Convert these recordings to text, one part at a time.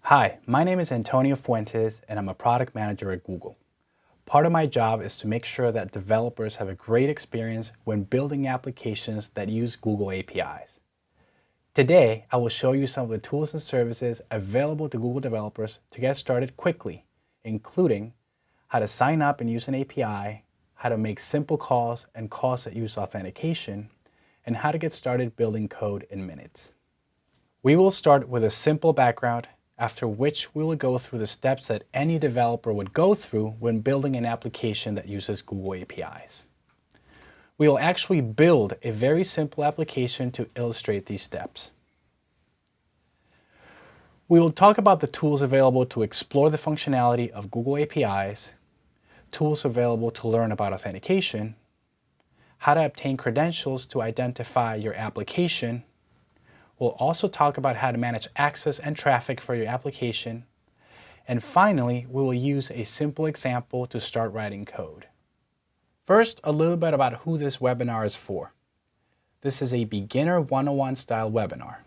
Hi, my name is Antonio Fuentes and I'm a product manager at Google. Part of my job is to make sure that developers have a great experience when building applications that use Google APIs. Today, I will show you some of the tools and services available to Google developers to get started quickly, including how to sign up and use an API, how to make simple calls and calls that use authentication, and how to get started building code in minutes. We will start with a simple background, after which we will go through the steps that any developer would go through when building an application that uses Google APIs. We will actually build a very simple application to illustrate these steps. We will talk about the tools available to explore the functionality of Google APIs, tools available to learn about authentication, how to obtain credentials to identify your application. We'll also talk about how to manage access and traffic for your application. And finally, we will use a simple example to start writing code. First, a little bit about who this webinar is for. This is a beginner 101 style webinar.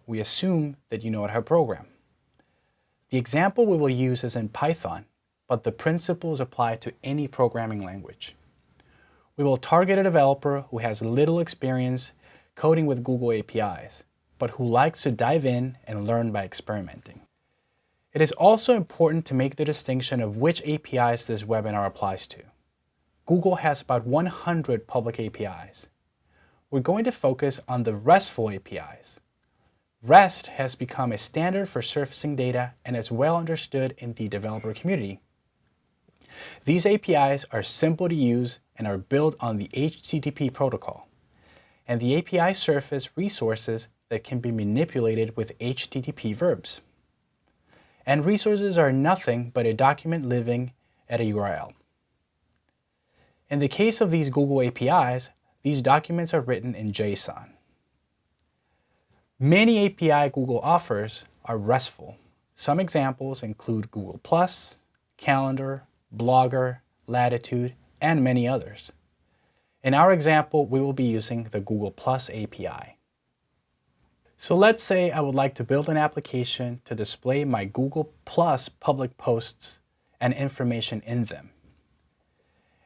We assume that you know how to program. The example we will use is in Python, but the principles apply to any programming language. We will target a developer who has little experience coding with Google APIs, but who likes to dive in and learn by experimenting. It is also important to make the distinction of which APIs this webinar applies to. Google has about 100 public APIs. We're going to focus on the RESTful APIs. REST has become a standard for surfacing data and is well understood in the developer community. These APIs are simple to use and are built on the HTTP protocol. And the API surface resources that can be manipulated with HTTP verbs. And resources are nothing but a document living at a URL. In the case of these Google APIs, these documents are written in JSON. Many API Google offers are RESTful. Some examples include Google+, Calendar, Blogger, Latitude, and many others. In our example, we will be using the Google+ API. So let's say I would like to build an application to display my Google+ public posts and information in them.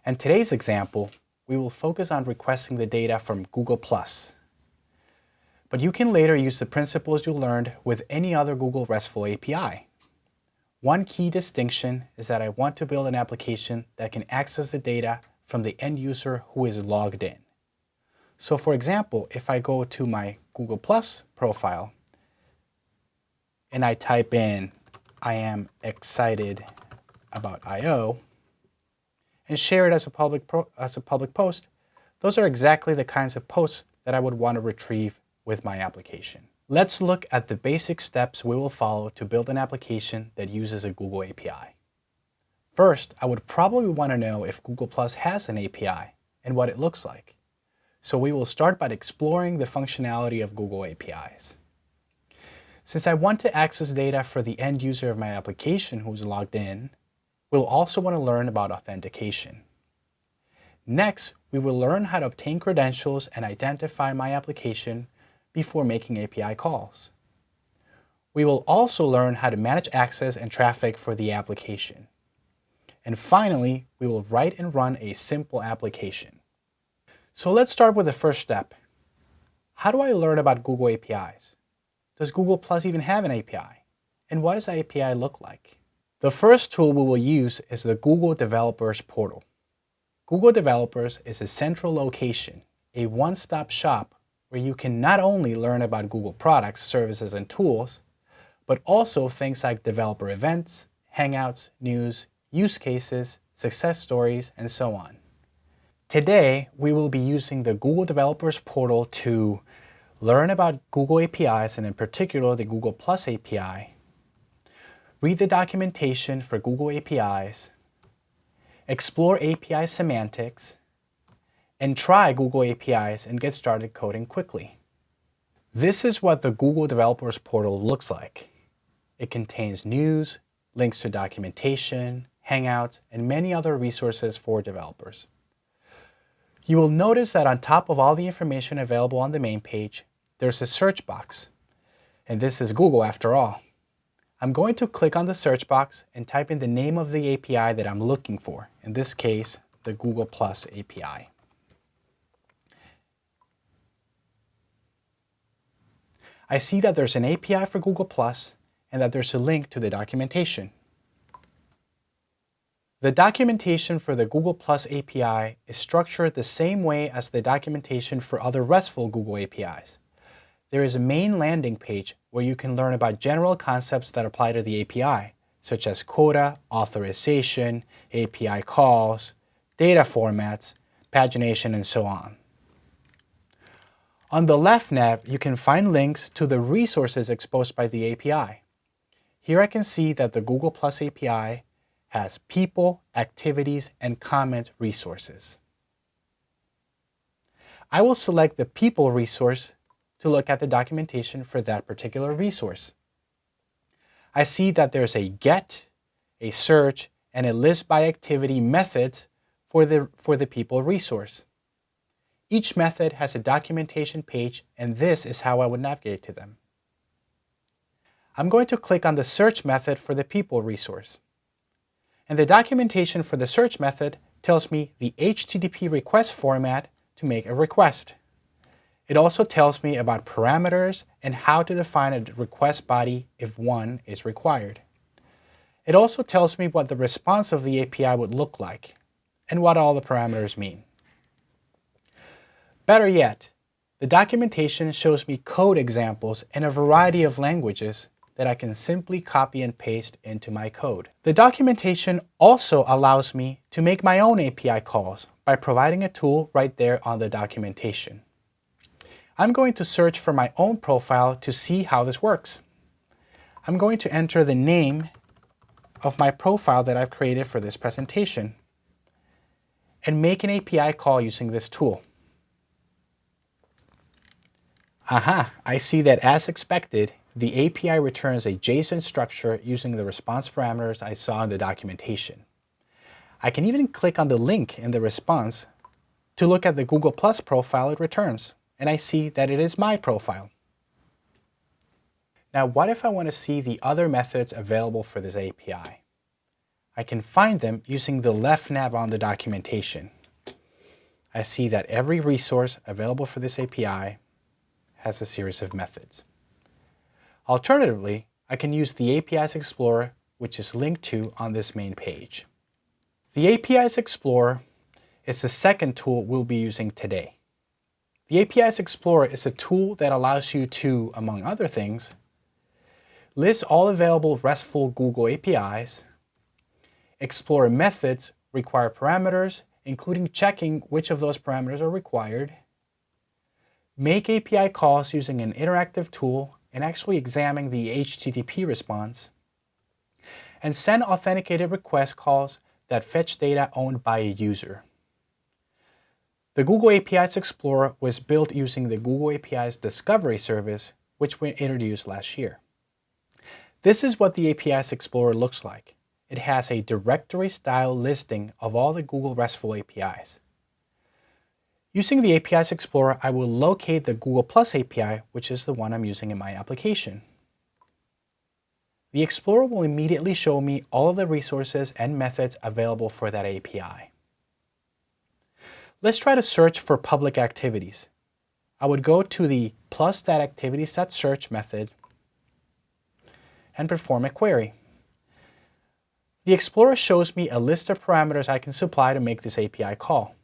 In today's example, we will focus on requesting the data from Google+. But you can later use the principles you learned with any other Google RESTful API. One key distinction is that I want to build an application that can access the data from the end user who is logged in. So for example, if I go to my Google+ profile and I type in, "I am excited about I/O," and share it as a public post, those are exactly the kinds of posts that I would want to retrieve with my application. Let's look at the basic steps we will follow to build an application that uses a Google API. First, I would probably want to know if Google+ has an API and what it looks like. So we will start by exploring the functionality of Google APIs. Since I want to access data for the end user of my application who's logged in, we'll also want to learn about authentication. Next, we will learn how to obtain credentials and identify my application before making API calls. We will also learn how to manage access and traffic for the application. And finally, we will write and run a simple application. So let's start with the first step. How do I learn about Google APIs? Does Google+ even have an API? And what does the API look like? The first tool we will use is the Google Developers Portal. Google Developers is a central location, a one-stop shop where you can not only learn about Google products, services, and tools, but also things like developer events, hangouts, news, use cases, success stories, and so on. Today, we will be using the Google Developers Portal to learn about Google APIs, and in particular, the Google+ API, read the documentation for Google APIs, explore API semantics, and try Google APIs and get started coding quickly. This is what the Google Developers Portal looks like. It contains news, links to documentation, hangouts, and many other resources for developers. You will notice that on top of all the information available on the main page, there's a search box. And this is Google after all. I'm going to click on the search box and type in the name of the API that I'm looking for, in this case, the Google Plus API. I see that there's an API for Google Plus and that there's a link to the documentation. The documentation for the Google Plus API is structured the same way as the documentation for other RESTful Google APIs. There is a main landing page where you can learn about general concepts that apply to the API, such as quota, authorization, API calls, data formats, pagination, and so on. On the left nav, you can find links to the resources exposed by the API. Here I can see that the Google Plus API has people, activities, and comment resources. I will select the people resource to look at the documentation for that particular resource. I see that there's a get, a search, and a list by activity methods for the people resource. Each method has a documentation page, and this is how I would navigate to them. I'm going to click on the search method for the people resource. And the documentation for the search method tells me the HTTP request format to make a request. It also tells me about parameters and how to define a request body if one is required. It also tells me what the response of the API would look like and what all the parameters mean. Better yet, the documentation shows me code examples in a variety of languages that I can simply copy and paste into my code. The documentation also allows me to make my own API calls by providing a tool right there on the documentation. I'm going to search for my own profile to see how this works. I'm going to enter the name of my profile that I've created for this presentation and make an API call using this tool. Aha, I see that as expected, the API returns a JSON structure using the response parameters I saw in the documentation. I can even click on the link in the response to look at the Google Plus profile it returns, and I see that it is my profile. Now, what if I want to see the other methods available for this API? I can find them using the left nav on the documentation. I see that every resource available for this API has a series of methods. Alternatively, I can use the APIs Explorer, which is linked to on this main page. The APIs Explorer is the second tool we'll be using today. The APIs Explorer is a tool that allows you to, among other things, list all available RESTful Google APIs, explore methods, require parameters, including checking which of those parameters are required, make API calls using an interactive tool and actually examine the HTTP response, and send authenticated request calls that fetch data owned by a user. The Google APIs Explorer was built using the Google APIs Discovery service, which we introduced last year. This is what the APIs Explorer looks like. It has a directory-style listing of all the Google RESTful APIs. Using the APIs Explorer, I will locate the Google Plus API, which is the one I'm using in my application. The Explorer will immediately show me all of the resources and methods available for that API. Let's try to search for public activities. I would go to the plus.activities.search method and perform a query. The Explorer shows me a list of parameters I can supply to make this API call.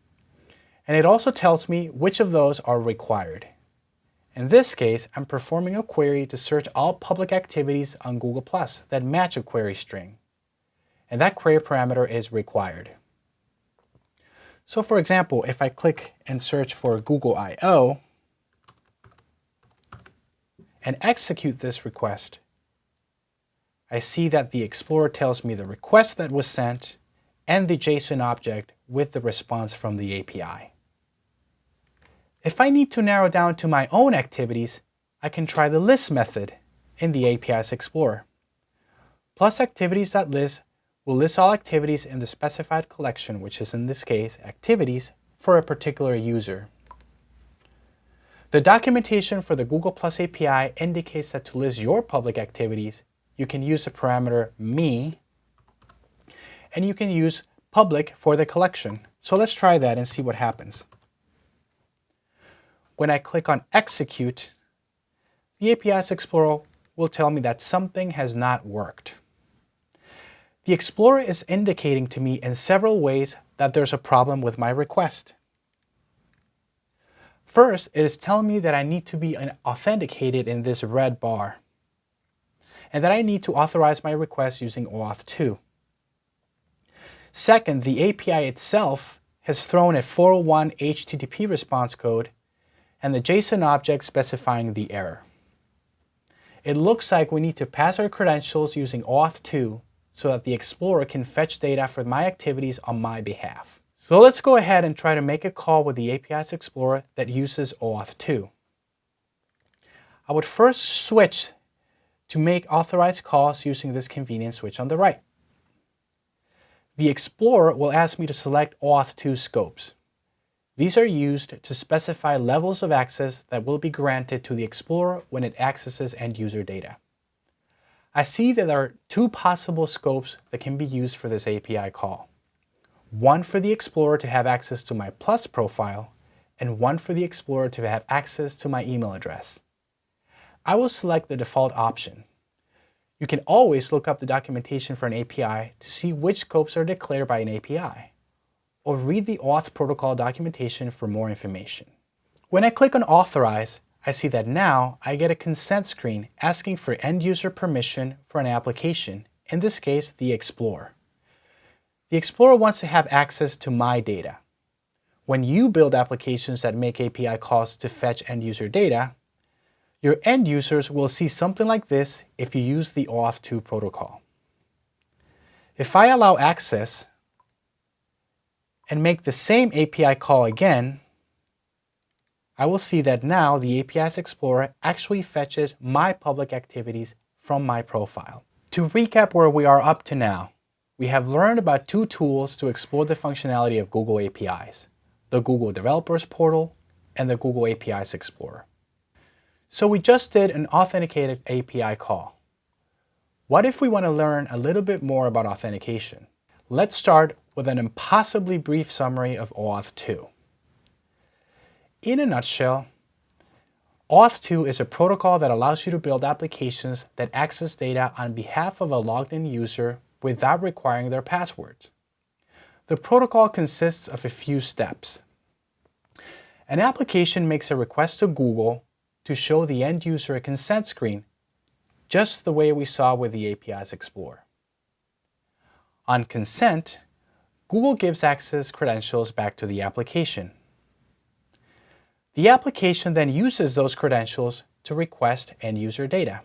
And it also tells me which of those are required. In this case, I'm performing a query to search all public activities on Google Plus that match a query string. And that query parameter is required. So for example, if I click and search for Google I/O and execute this request, I see that the Explorer tells me the request that was sent and the JSON object with the response from the API. If I need to narrow down to my own activities, I can try the list method in the APIs Explorer. Plus activities.list will list all activities in the specified collection, which is in this case activities for a particular user. The documentation for the Google Plus API indicates that to list your public activities, you can use the parameter me, and you can use public for the collection. So let's try that and see what happens. When I click on execute, the API's Explorer will tell me that something has not worked. The Explorer is indicating to me in several ways that there's a problem with my request. First, it is telling me that I need to be authenticated in this red bar, and that I need to authorize my request using OAuth 2. Second, the API itself has thrown a 401 HTTP response code and the JSON object specifying the error. It looks like we need to pass our credentials using OAuth 2 so that the Explorer can fetch data for my activities on my behalf. So let's go ahead and try to make a call with the API's Explorer that uses OAuth 2. I would first switch to make authorized calls using this convenient switch on the right. The Explorer will ask me to select OAuth 2 scopes. These are used to specify levels of access that will be granted to the Explorer when it accesses end-user data. I see that there are two possible scopes that can be used for this API call. One for the Explorer to have access to my Plus profile, and one for the Explorer to have access to my email address. I will select the default option. You can always look up the documentation for an API to see which scopes are declared by an API, or read the auth protocol documentation for more information. When I click on Authorize, I see that now I get a consent screen asking for end-user permission for an application, in this case, the Explorer. The Explorer wants to have access to my data. When you build applications that make API calls to fetch end-user data, your end users will see something like this if you use the OAuth 2 protocol. If I allow access and make the same API call again, I will see that now the API's Explorer actually fetches my public activities from my profile. To recap where we are up to now, we have learned about two tools to explore the functionality of Google APIs, the Google Developers Portal and the Google API's Explorer. So we just did an authenticated API call. What if we want to learn a little bit more about authentication? Let's start with an impossibly brief summary of OAuth 2. In a nutshell, OAuth 2 is a protocol that allows you to build applications that access data on behalf of a logged-in user without requiring their passwords. The protocol consists of a few steps. An application makes a request to Google to show the end user a consent screen, just the way we saw with the API's Explorer. On consent, Google gives access credentials back to the application. The application then uses those credentials to request end user data.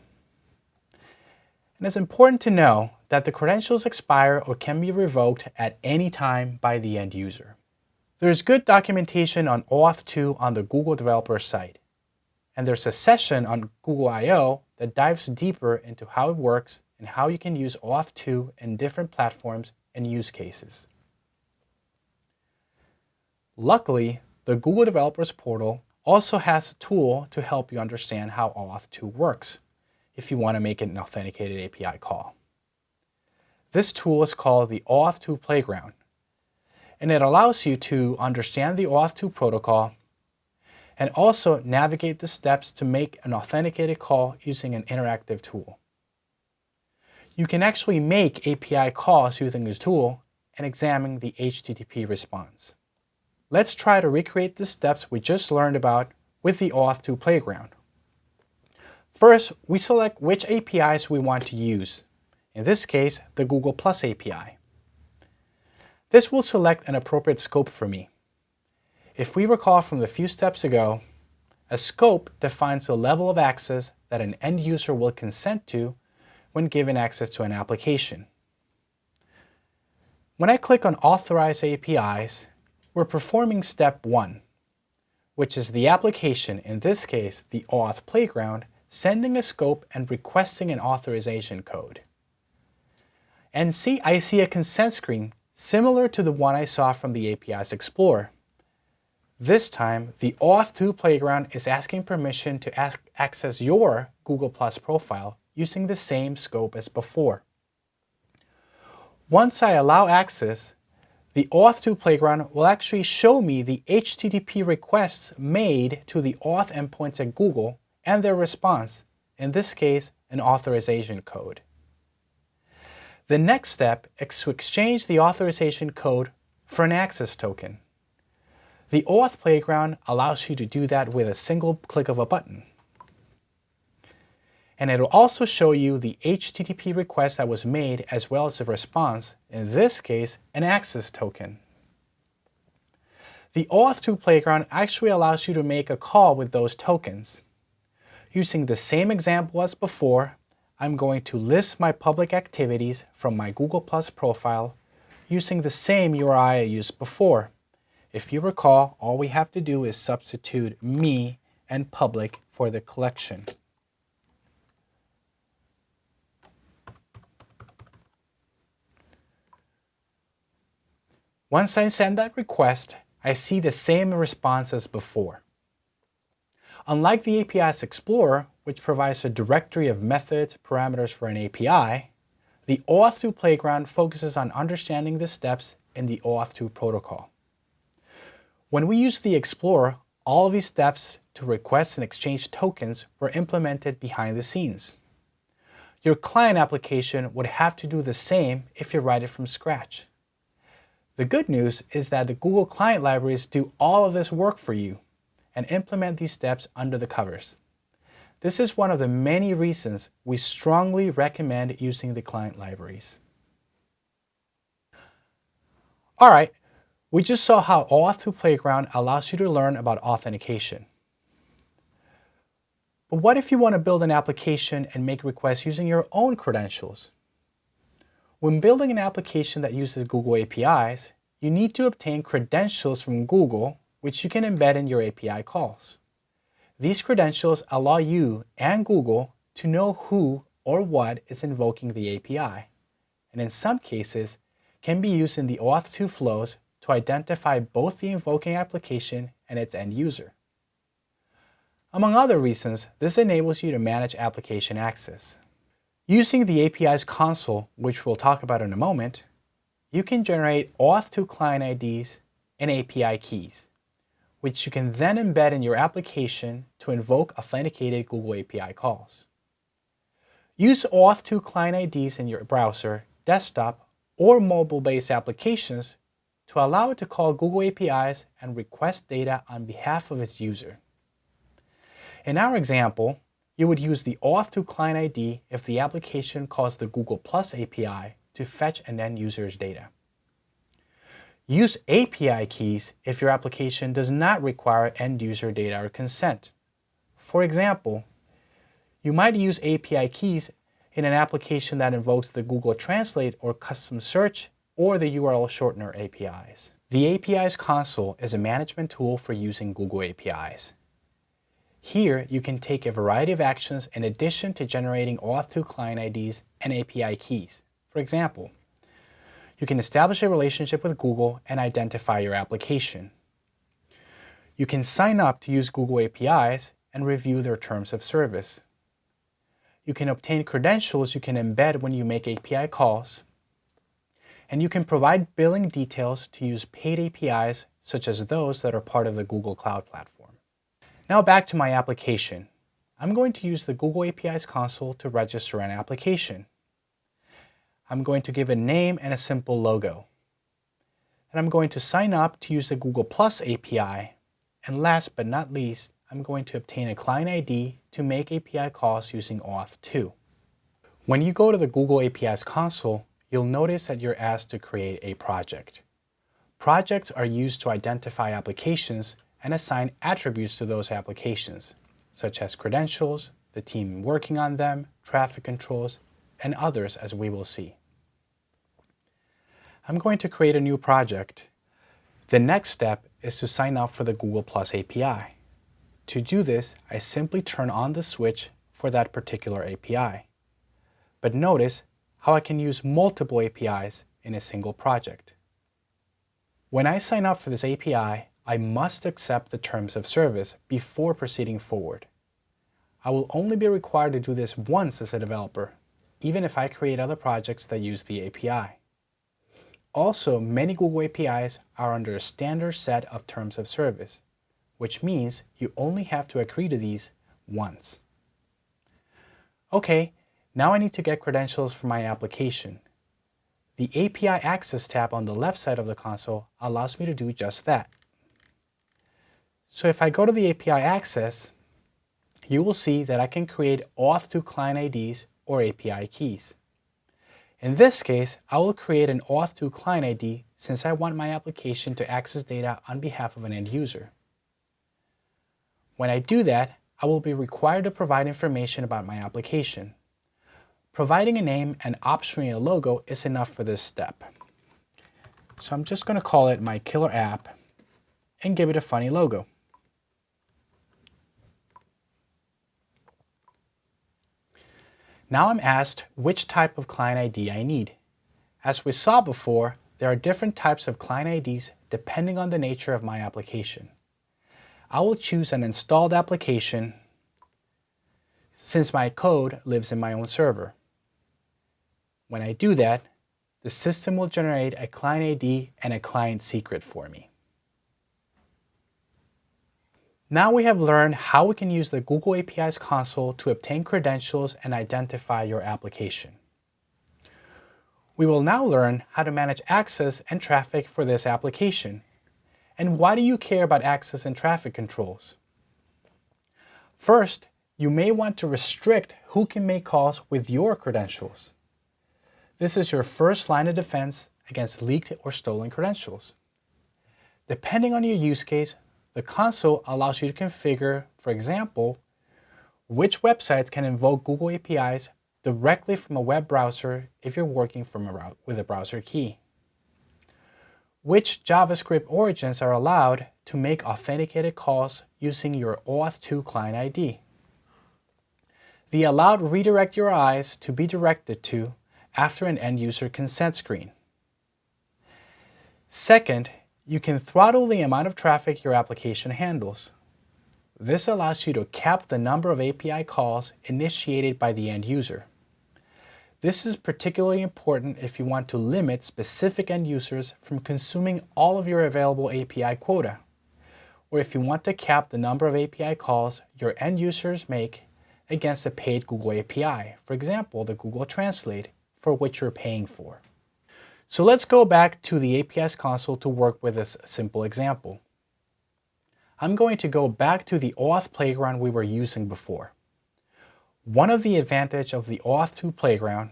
And it's important to know that the credentials expire or can be revoked at any time by the end user. There is good documentation on OAuth 2 on the Google developer site. And there's a session on Google I/O that dives deeper into how it works and how you can use OAuth 2 in different platforms and use cases. Luckily, the Google Developers Portal also has a tool to help you understand how OAuth 2 works if you want to make an authenticated API call. This tool is called the OAuth 2 Playground, and it allows you to understand the OAuth 2 protocol and also navigate the steps to make an authenticated call using an interactive tool. You can actually make API calls using this tool and examine the HTTP response. Let's try to recreate the steps we just learned about with the OAuth 2 Playground. First, we select which APIs we want to use. In this case, the Google Plus API. This will select an appropriate scope for me. If we recall from the few steps ago, a scope defines the level of access that an end user will consent to when given access to an application. When I click on Authorize APIs, we're performing step 1, which is the application, in this case the OAuth Playground, sending a scope and requesting an authorization code. And I see a consent screen similar to the one I saw from the API's Explorer. This time, the OAuth 2 Playground is asking permission to access your Google Plus profile using the same scope as before. Once I allow access, the Auth2 playground will actually show me the HTTP requests made to the auth endpoints at Google and their response, in this case, an authorization code. The next step is to exchange the authorization code for an access token. The Auth playground allows you to do that with a single click of a button. And it will also show you the HTTP request that was made as well as the response, in this case, an access token. The Auth2 playground actually allows you to make a call with those tokens. Using the same example as before, I'm going to list my public activities from my Google Plus profile using the same URI I used before. If you recall, all we have to do is substitute me and public for the collection. Once I send that request, I see the same response as before. Unlike the API's Explorer, which provides a directory of methods, parameters for an API, the Auth2 playground focuses on understanding the steps in the Auth2 protocol. When we use the Explorer, all of these steps to request and exchange tokens were implemented behind the scenes. Your client application would have to do the same if you write it from scratch. The good news is that the Google Client libraries do all of this work for you and implement these steps under the covers. This is one of the many reasons we strongly recommend using the client libraries. All right, we just saw how Auth2 Playground allows you to learn about authentication. But what if you want to build an application and make requests using your own credentials? When building an application that uses Google APIs, you need to obtain credentials from Google, which you can embed in your API calls. These credentials allow you and Google to know who or what is invoking the API, and in some cases, can be used in the Auth2 flows to identify both the invoking application and its end user. Among other reasons, this enables you to manage application access. Using the API's console, which we'll talk about in a moment, you can generate Auth2 client IDs and API keys, which you can then embed in your application to invoke authenticated Google API calls. Use Auth2 client IDs in your browser, desktop, or mobile-based applications to allow it to call Google APIs and request data on behalf of its user. In our example, you would use the Auth2 client ID if the application calls the Google Plus API to fetch an end user's data. Use API keys if your application does not require end user data or consent. For example, you might use API keys in an application that invokes the Google Translate or Custom Search or the URL Shortener APIs. The API's console is a management tool for using Google APIs. Here, you can take a variety of actions in addition to generating Auth2 client IDs and API keys. For example, you can establish a relationship with Google and identify your application. You can sign up to use Google APIs and review their terms of service. You can obtain credentials you can embed when you make API calls. And you can provide billing details to use paid APIs such as those that are part of the Google Cloud Platform. Now back to my application. I'm going to use the Google APIs console to register an application. I'm going to give a name and a simple logo. And I'm going to sign up to use the Google Plus API. And last but not least, I'm going to obtain a client ID to make API calls using Auth2. When you go to the Google APIs console, you'll notice that you're asked to create a project. Projects are used to identify applications and assign attributes to those applications, such as credentials, the team working on them, traffic controls, and others as we will see. I'm going to create a new project. The next step is to sign up for the Google Plus API. To do this, I simply turn on the switch for that particular API. But notice how I can use multiple APIs in a single project. When I sign up for this API, I must accept the terms of service before proceeding forward. I will only be required to do this once as a developer, even if I create other projects that use the API. Also, many Google APIs are under a standard set of terms of service, which means you only have to agree to these once. Okay, now I need to get credentials for my application. The API Access tab on the left side of the console allows me to do just that. So if I go to the API Access, you will see that I can create auth2 client IDs or API keys. In this case, I will create an auth2 client ID since I want my application to access data on behalf of an end user. When I do that, I will be required to provide information about my application. Providing a name and optionally a logo is enough for this step. So I'm just going to call it my killer app and give it a funny logo. Now I'm asked which type of client ID I need. As we saw before, there are different types of client IDs depending on the nature of my application. I will choose an installed application since my code lives in my own server. When I do that, the system will generate a client ID and a client secret for me. Now we have learned how we can use the Google API's console to obtain credentials and identify your application. We will now learn how to manage access and traffic for this application. And why do you care about access and traffic controls? First, you may want to restrict who can make calls with your credentials. This is your first line of defense against leaked or stolen credentials. Depending on your use case, the console allows you to configure, for example, which websites can invoke Google APIs directly from a web browser if you're working with a browser key. Which JavaScript origins are allowed to make authenticated calls using your auth2 client ID. The allowed redirect URIs to be directed to after an end user consent screen. Second, you can throttle the amount of traffic your application handles. This allows you to cap the number of API calls initiated by the end user. This is particularly important if you want to limit specific end users from consuming all of your available API quota, or if you want to cap the number of API calls your end users make against a paid Google API, for example, the Google Translate, for which you're paying for. So let's go back to the API's console to work with this simple example. I'm going to go back to the auth playground we were using before. One of the advantages of the auth2 playground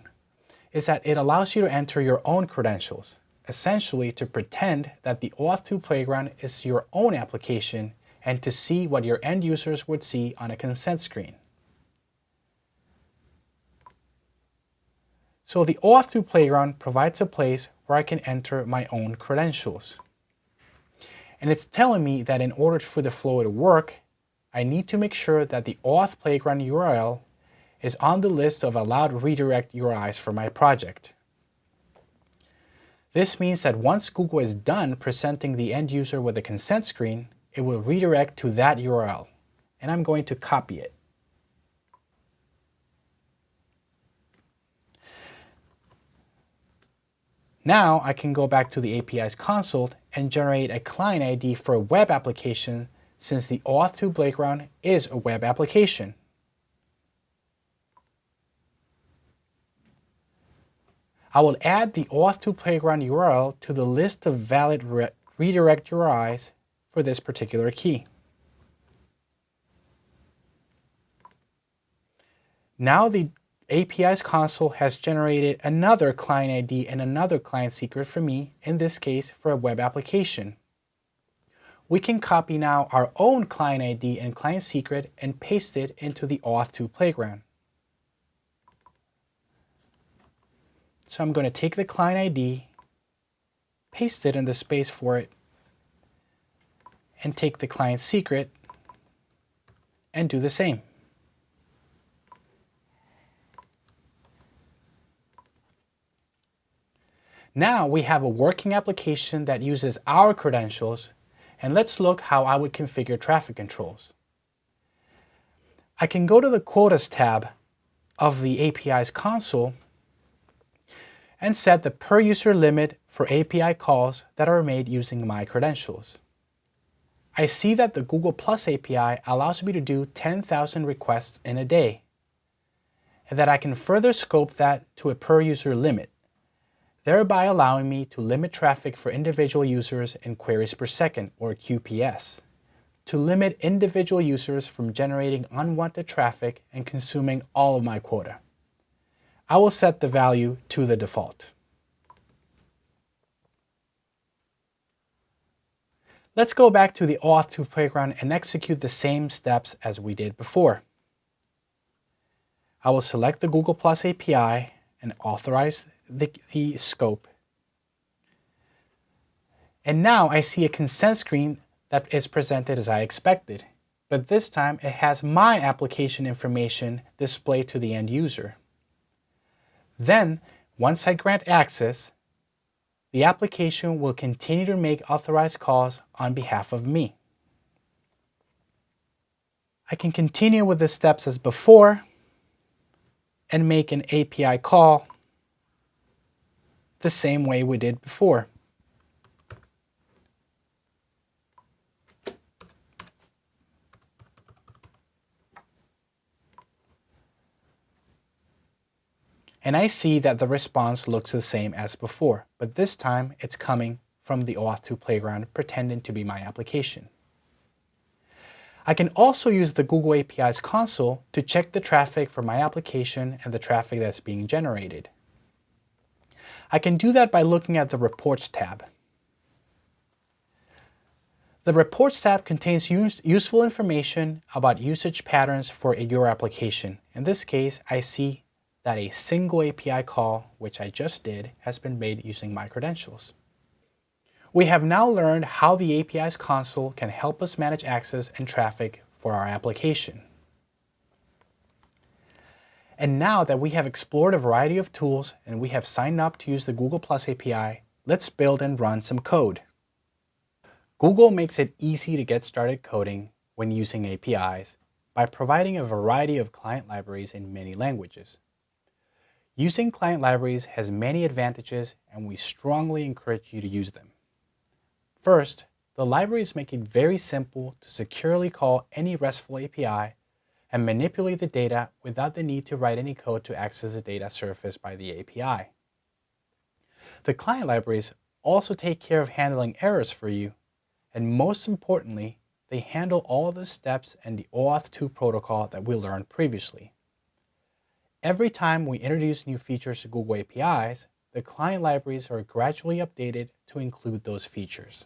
is that it allows you to enter your own credentials, essentially to pretend that the auth2 playground is your own application and to see what your end users would see on a consent screen. So the auth2 playground provides a place where I can enter my own credentials. And it's telling me that in order for the flow to work, I need to make sure that the auth playground URL is on the list of allowed redirect URIs for my project. This means that once Google is done presenting the end user with a consent screen, it will redirect to that URL, and I'm going to copy it. Now I can go back to the API's console and generate a client ID for a web application since the auth2 playground is a web application. I will add the auth2 playground URL to the list of valid redirect URIs for this particular key. Now the API's console has generated another client ID and another client secret for me, in this case for a web application. We can copy now our own client ID and client secret and paste it into the auth2 playground. So I'm going to take the client ID, paste it in the space for it, and take the client secret and do the same. Now we have a working application that uses our credentials, and let's look how I would configure traffic controls. I can go to the Quotas tab of the API's console and set the per user limit for API calls that are made using my credentials. I see that the Google Plus API allows me to do 10,000 requests in a day, and that I can further scope that to a per user limit, thereby allowing me to limit traffic for individual users in queries per second, or QPS, to limit individual users from generating unwanted traffic and consuming all of my quota. I will set the value to the default. Let's go back to the Auth2 playground and execute the same steps as we did before. I will select the Google Plus API and authorize the scope. And now I see a consent screen that is presented as I expected, but this time it has my application information displayed to the end user. Then, once I grant access, the application will continue to make authorized calls on behalf of me. I can continue with the steps as before and make an API call the same way we did before. And I see that the response looks the same as before, but this time it's coming from the Auth2 playground pretending to be my application. I can also use the Google API's console to check the traffic for my application and the traffic that's being generated. I can do that by looking at the Reports tab. The Reports tab contains useful information about usage patterns for your application. In this case, I see that a single API call, which I just did, has been made using my credentials. We have now learned how the API's console can help us manage access and traffic for our application. And now that we have explored a variety of tools and we have signed up to use the Google Plus API, let's build and run some code. Google makes it easy to get started coding when using APIs by providing a variety of client libraries in many languages. Using client libraries has many advantages, and we strongly encourage you to use them. First, the libraries make it very simple to securely call any RESTful API and manipulate the data without the need to write any code to access the data surfaced by the API. The client libraries also take care of handling errors for you, and most importantly, they handle all the steps and the Auth2 protocol that we learned previously. Every time we introduce new features to Google APIs, the client libraries are gradually updated to include those features.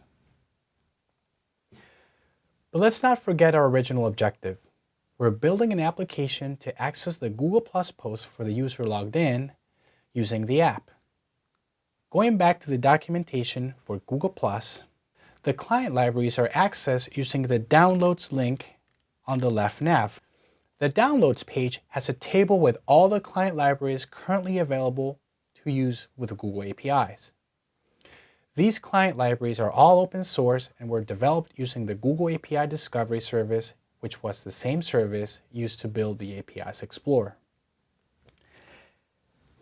But let's not forget our original objective. We're building an application to access the Google Plus post for the user logged in using the app. Going back to the documentation for Google Plus, the client libraries are accessed using the Downloads link on the left nav. The Downloads page has a table with all the client libraries currently available to use with Google APIs. These client libraries are all open source and were developed using the Google API Discovery service, which was the same service used to build the APIs Explorer.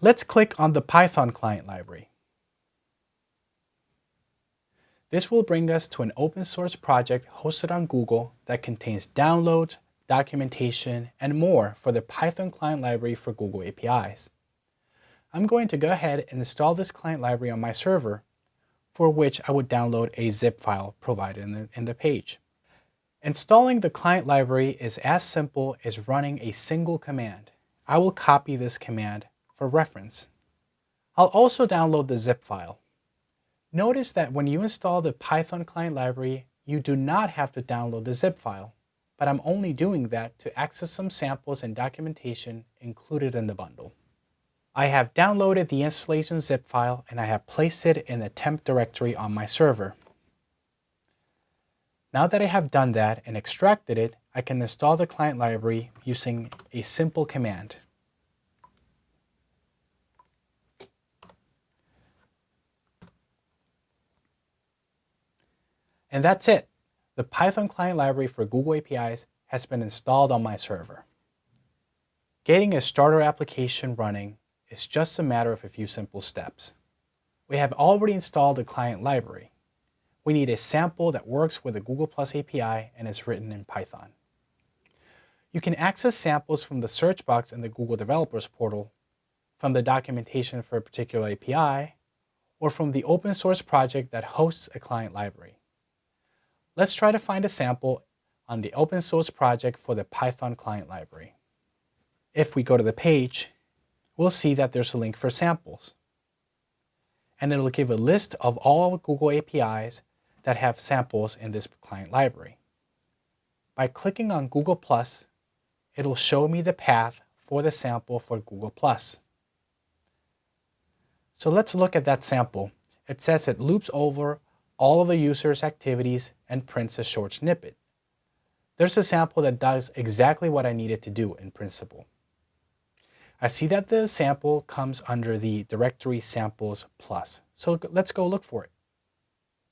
Let's click on the Python client library. This will bring us to an open source project hosted on Google that contains downloads, documentation, and more for the Python client library for Google APIs. I'm going to go ahead and install this client library on my server, for which I would download a zip file provided in the page. Installing the client library is as simple as running a single command. I will copy this command for reference. I'll also download the zip file. Notice that when you install the Python client library, you do not have to download the zip file, but I'm only doing that to access some samples and documentation included in the bundle. I have downloaded the installation zip file and I have placed it in the temp directory on my server. Now that I have done that and extracted it, I can install the client library using a simple command. And that's it. The Python client library for Google APIs has been installed on my server. Getting a starter application running is just a matter of a few simple steps. We have already installed a client library. We need a sample that works with the Google Plus API and is written in Python. You can access samples from the search box in the Google Developers Portal, from the documentation for a particular API, or from the open source project that hosts a client library. Let's try to find a sample on the open source project for the Python client library. If we go to the page, we'll see that there's a link for samples. And it'll give a list of all Google APIs that have samples in this client library. By clicking on Google+, it'll show me the path for the sample for Google+. So let's look at that sample. It says it loops over all of the user's activities and prints a short snippet. There's a sample that does exactly what I needed to do in principle. I see that the sample comes under the directory samples plus. So let's go look for it.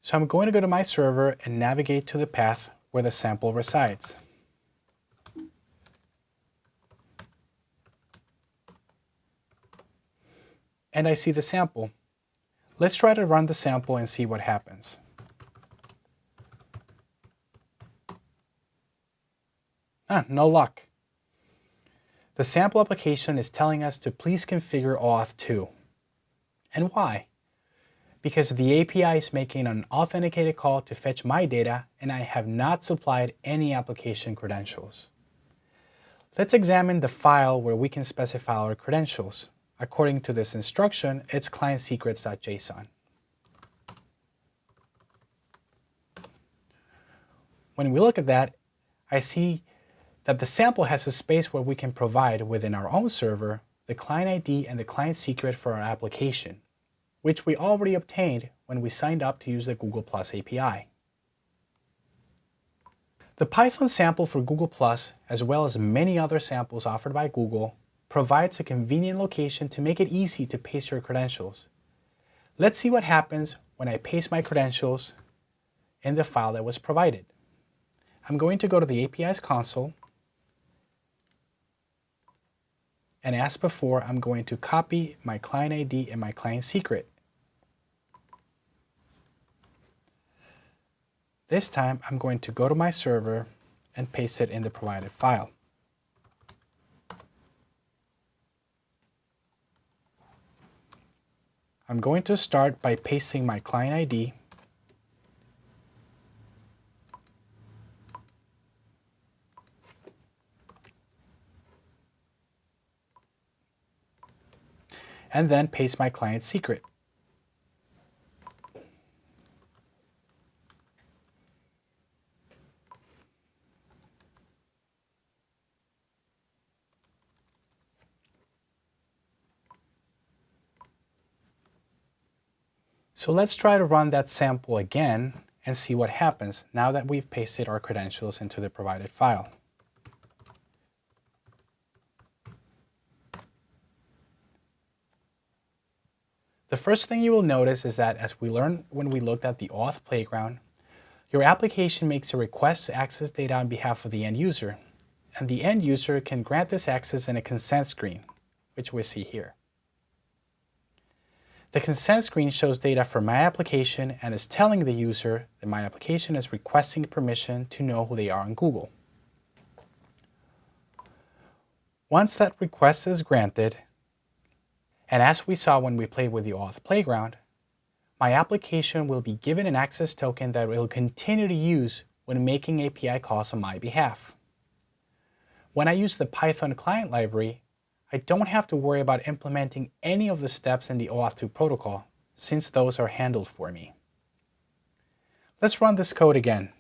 So I'm going to go to my server and navigate to the path where the sample resides. And I see the sample. Let's try to run the sample and see what happens. No luck. The sample application is telling us to please configure auth 2. And why? Because the API is making an authenticated call to fetch my data, and I have not supplied any application credentials. Let's examine the file where we can specify our credentials. According to this instruction, it's clientsecrets.json. When we look at that, I see that the sample has a space where we can provide within our own server the client ID and the client secret for our application, which we already obtained when we signed up to use the Google Plus API. The Python sample for Google Plus, as well as many other samples offered by Google, provides a convenient location to make it easy to paste your credentials. Let's see what happens when I paste my credentials in the file that was provided. I'm going to go to the API's console, and as before, I'm going to copy my client ID and my client secret. This time, I'm going to go to my server and paste it in the provided file. I'm going to start by pasting my client ID. And then paste my client secret. So let's try to run that sample again and see what happens now that we've pasted our credentials into the provided file. The first thing you will notice is that, as we learned when we looked at the auth playground, your application makes a request to access data on behalf of the end user, and the end user can grant this access in a consent screen, which we see here. The consent screen shows data for my application and is telling the user that my application is requesting permission to know who they are on Google. Once that request is granted, and as we saw when we played with the auth playground, my application will be given an access token that it will continue to use when making API calls on my behalf. When I use the Python client library, I don't have to worry about implementing any of the steps in the OAuth 2 protocol, since those are handled for me. Let's run this code again.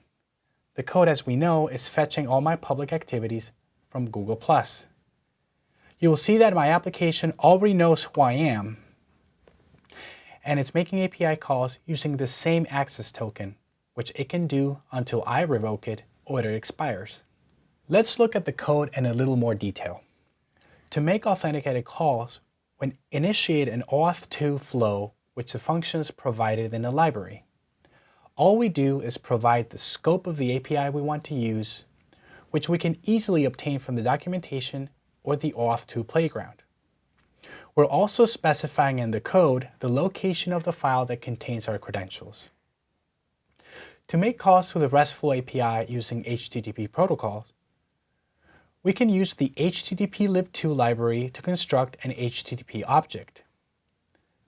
The code, as we know, is fetching all my public activities from Google+. You will see that my application already knows who I am, and it's making API calls using the same access token, which it can do until I revoke it or it expires. Let's look at the code in a little more detail. To make authenticated calls, we initiate an auth 2 flow, which the functions provided in the library. All we do is provide the scope of the API we want to use, which we can easily obtain from the documentation or the Auth2 playground. We're also specifying in the code the location of the file that contains our credentials. To make calls to the RESTful API using HTTP protocols, we can use the HTTP-lib2 library to construct an HTTP object.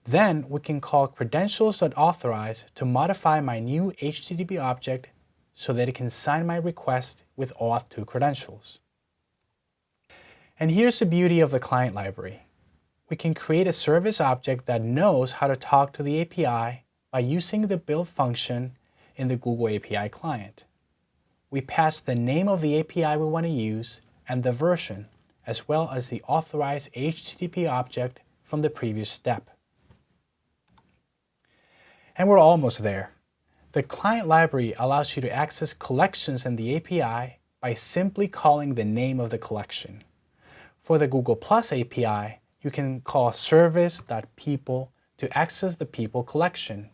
Then we can call credentials.authorize to modify my new HTTP object so that it can sign my request with Auth2 credentials. And here's the beauty of the client library. We can create a service object that knows how to talk to the API by using the build function in the Google API client. We pass the name of the API we want to use and the version, as well as the authorized HTTP object from the previous step. And we're almost there. The client library allows you to access collections in the API by simply calling the name of the collection. For the Google Plus API, you can call service.people to access the people collection.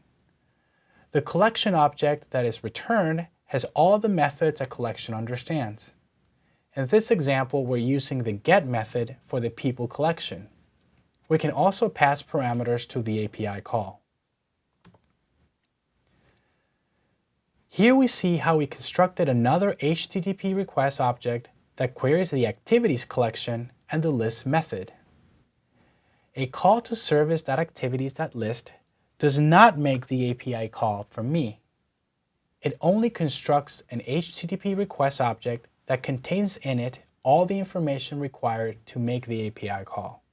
The collection object that is returned has all the methods a collection understands. In this example, we're using the get method for the people collection. We can also pass parameters to the API call. Here we see how we constructed another HTTP request object that queries the activities collection and the list method. A call to service.activities.list does not make the API call from me. It only constructs an HTTP request object that contains in it all the information required to make the API call.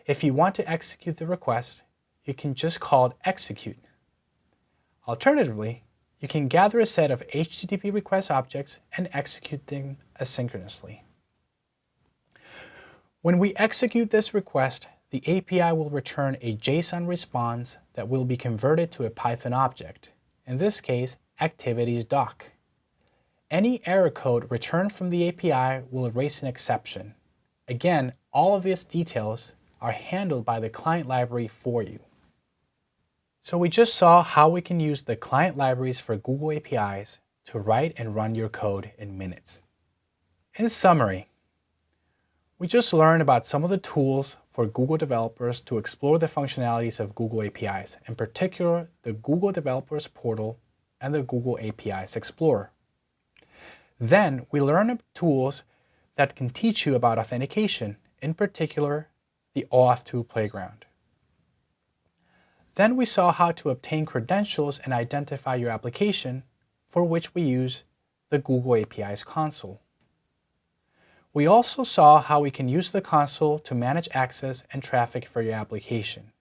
If you want to execute the request, you can just call it execute. Alternatively, you can gather a set of HTTP request objects and execute them asynchronously. When we execute this request, the API will return a JSON response that will be converted to a Python object, in this case, activities.doc. Any error code returned from the API will erase an exception. Again, all of these details are handled by the client library for you. So we just saw how we can use the client libraries for Google APIs to write and run your code in minutes. In summary, we just learned about some of the tools for Google developers to explore the functionalities of Google APIs, in particular the Google Developers Portal and the Google APIs Explorer. Then we learned tools that can teach you about authentication, in particular the Auth2 playground. Then we saw how to obtain credentials and identify your application, for which we use the Google APIs console. We also saw how we can use the console to manage access and traffic for your application.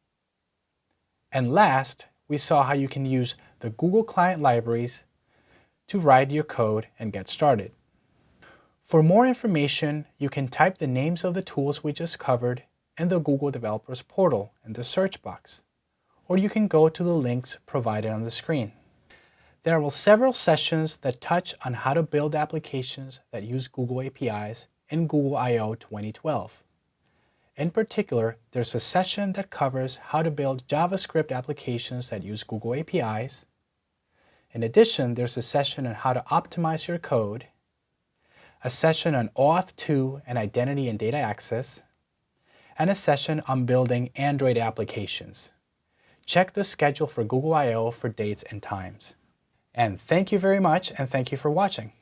And last, we saw how you can use the Google Client libraries to write your code and get started. For more information, you can type the names of the tools we just covered in the Google Developers Portal in the search box, or you can go to the links provided on the screen. There are several sessions that touch on how to build applications that use Google APIs in Google I/O 2012. In particular, there's a session that covers how to build JavaScript applications that use Google APIs. In addition, there's a session on how to optimize your code, a session on Auth2 and identity and data access, and a session on building Android applications. Check the schedule for Google I/O for dates and times. And thank you very much, and thank you for watching.